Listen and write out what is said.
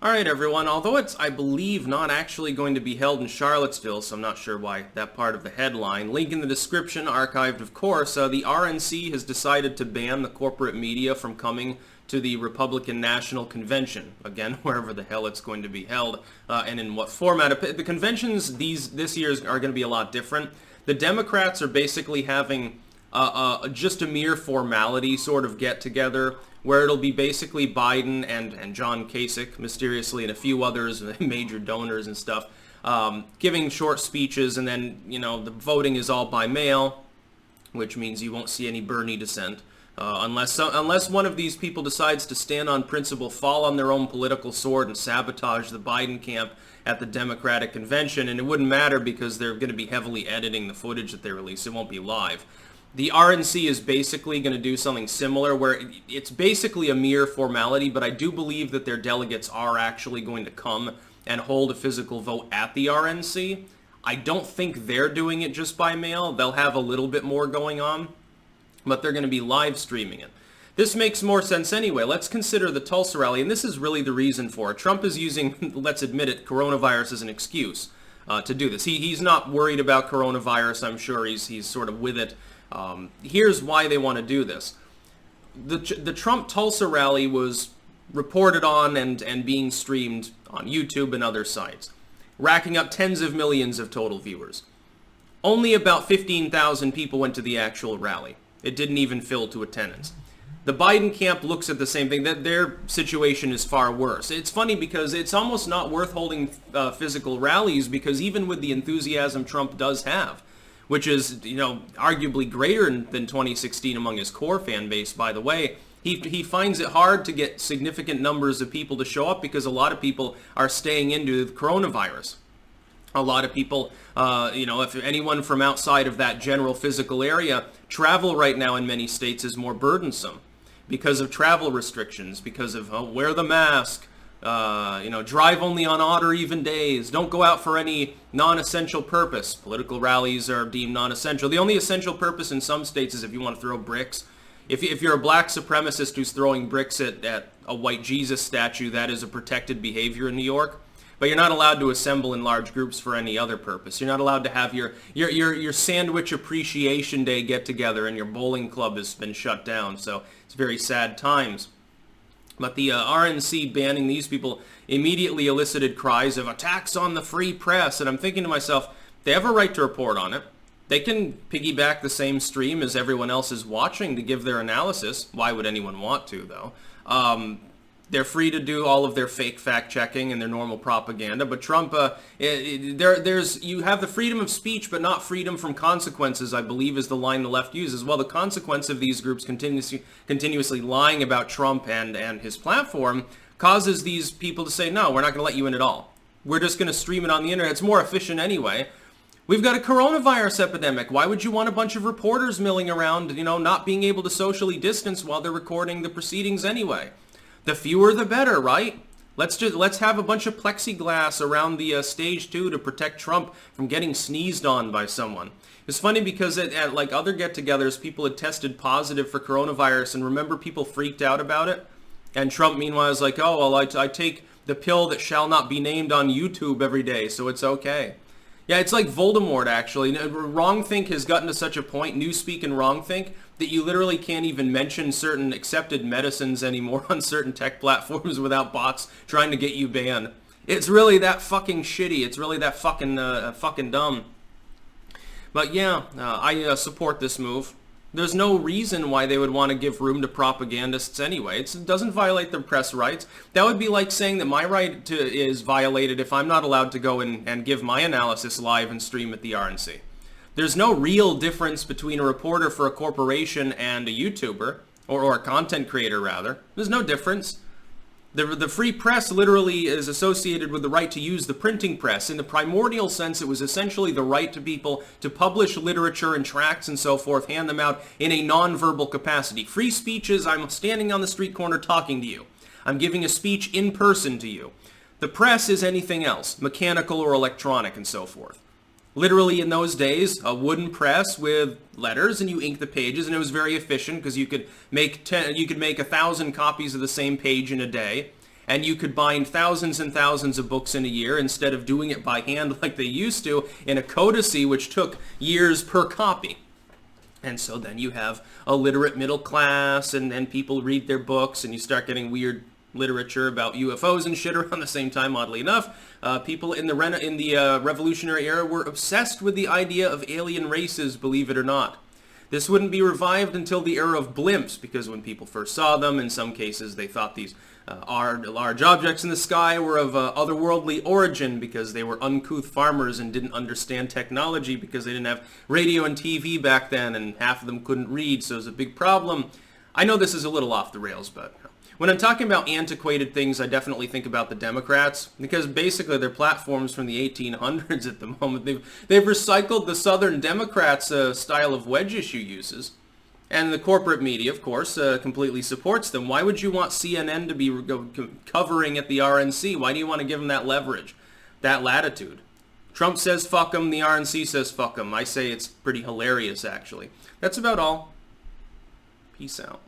All right, everyone. Although it's, I believe, not actually going to be held in Charlottesville, so I'm not sure why that part of the headline. Link in the description, archived, of course. The RNC has decided to ban the corporate media from coming to the Republican National Convention. Again, wherever the hell it's going to be held, and in what format. The conventions this year are going to be a lot different. The Democrats are basically having just a mere formality sort of get-together, where it'll be basically Biden and John Kasich, mysteriously, and a few others, major donors and stuff, giving short speeches, and then, the voting is all by mail, which means you won't see any Bernie dissent. Unless one of these people decides to stand on principle, fall on their own political sword, and sabotage the Biden camp at the Democratic convention, and it wouldn't matter because they're going to be heavily editing the footage that they release. It won't be live. The RNC is basically going to do something similar where it's basically a mere formality, but I do believe that their delegates are actually going to come and hold a physical vote at the RNC. I don't think they're doing it just by mail. They'll have a little bit more going on, but they're going to be live streaming it. This makes more sense anyway. Let's consider the Tulsa Rally, and this is really the reason for it. Trump is using, let's admit it, coronavirus as an excuse to do this. He's not worried about coronavirus. I'm sure he's sort of with it. Here's why they want to do this. The Trump Tulsa rally was reported on and being streamed on YouTube and other sites, racking up tens of millions of total viewers. Only about 15,000 people went to the actual rally. It didn't even fill to attendance. The Biden camp looks at the same thing, that their situation is far worse. It's funny because it's almost not worth holding physical rallies, because even with the enthusiasm Trump does have, which is, arguably greater than 2016 among his core fan base, by the way, he finds it hard to get significant numbers of people to show up because a lot of people are staying into the coronavirus. A lot of people, if anyone from outside of that general physical area, travel right now in many states is more burdensome because of travel restrictions, because of wear the mask, drive only on odd or even days. Don't go out for any non-essential purpose. Political rallies are deemed non-essential. The only essential purpose in some states is if you want to throw bricks. If you're a black supremacist who's throwing bricks at a white Jesus statue, that is a protected behavior in New York. But you're not allowed to assemble in large groups for any other purpose. You're not allowed to have your sandwich appreciation day get-together, and your bowling club has been shut down. So it's very sad times. But the RNC banning these people immediately elicited cries of attacks on the free press. And I'm thinking to myself, they have a right to report on it. They can piggyback the same stream as everyone else is watching to give their analysis. Why would anyone want to, though? They're free to do all of their fake fact-checking and their normal propaganda. But Trump, you have the freedom of speech, but not freedom from consequences, I believe is the line the left uses. Well, the consequence of these groups continuously lying about Trump and his platform causes these people to say, no, we're not going to let you in at all. We're just going to stream it on the internet. It's more efficient anyway. We've got a coronavirus epidemic. Why would you want a bunch of reporters milling around, not being able to socially distance while they're recording the proceedings anyway? The fewer the better, right? Let's have a bunch of plexiglass around the stage too to protect Trump from getting sneezed on by someone. It's funny because at like other get-togethers, people had tested positive for coronavirus, and remember, people freaked out about it. And Trump, meanwhile, is like, oh, well, I take the pill that shall not be named on YouTube every day, so it's okay. Yeah, it's like Voldemort, actually. Wrongthink has gotten to such a point, Newspeak and Wrongthink, that you literally can't even mention certain accepted medicines anymore on certain tech platforms without bots trying to get you banned. It's really that fucking shitty. It's really that fucking dumb. But yeah, I support this move. There's no reason why they would want to give room to propagandists anyway. It doesn't violate their press rights. That would be like saying that my right is violated if I'm not allowed to go and give my analysis live and stream at the RNC. There's no real difference between a reporter for a corporation and a YouTuber, or a content creator, rather. There's no difference. The free press literally is associated with the right to use the printing press. In the primordial sense, it was essentially the right to people to publish literature and tracts and so forth, hand them out in a non-verbal capacity. Free speech is, I'm standing on the street corner talking to you. I'm giving a speech in person to you. The press is anything else, mechanical or electronic and so forth. Literally in those days, a wooden press with letters, and you ink the pages, and it was very efficient because you could make 1,000 copies of the same page in a day. and you could bind thousands and thousands of books in a year instead of doing it by hand like they used to in a codicy, which took years per copy. And so then you have a literate middle class, and then people read their books, and you start getting weird literature about UFOs and shit around the same time, oddly enough. People in the Revolutionary era were obsessed with the idea of alien races, believe it or not. This wouldn't be revived until the era of blimps, because when people first saw them, in some cases they thought these large objects in the sky were of otherworldly origin, because they were uncouth farmers and didn't understand technology because they didn't have radio and TV back then, and half of them couldn't read, so it was a big problem. I know this is a little off the rails, but when I'm talking about antiquated things, I definitely think about the Democrats, because basically their platform's from the 1800s at the moment. They've recycled the Southern Democrats' style of wedge issue uses, and the corporate media, of course, completely supports them. Why would you want CNN to be covering at the RNC? Why do you want to give them that leverage, that latitude? Trump says fuck them, the RNC says fuck them. I say it's pretty hilarious, actually. That's about all. Peace out.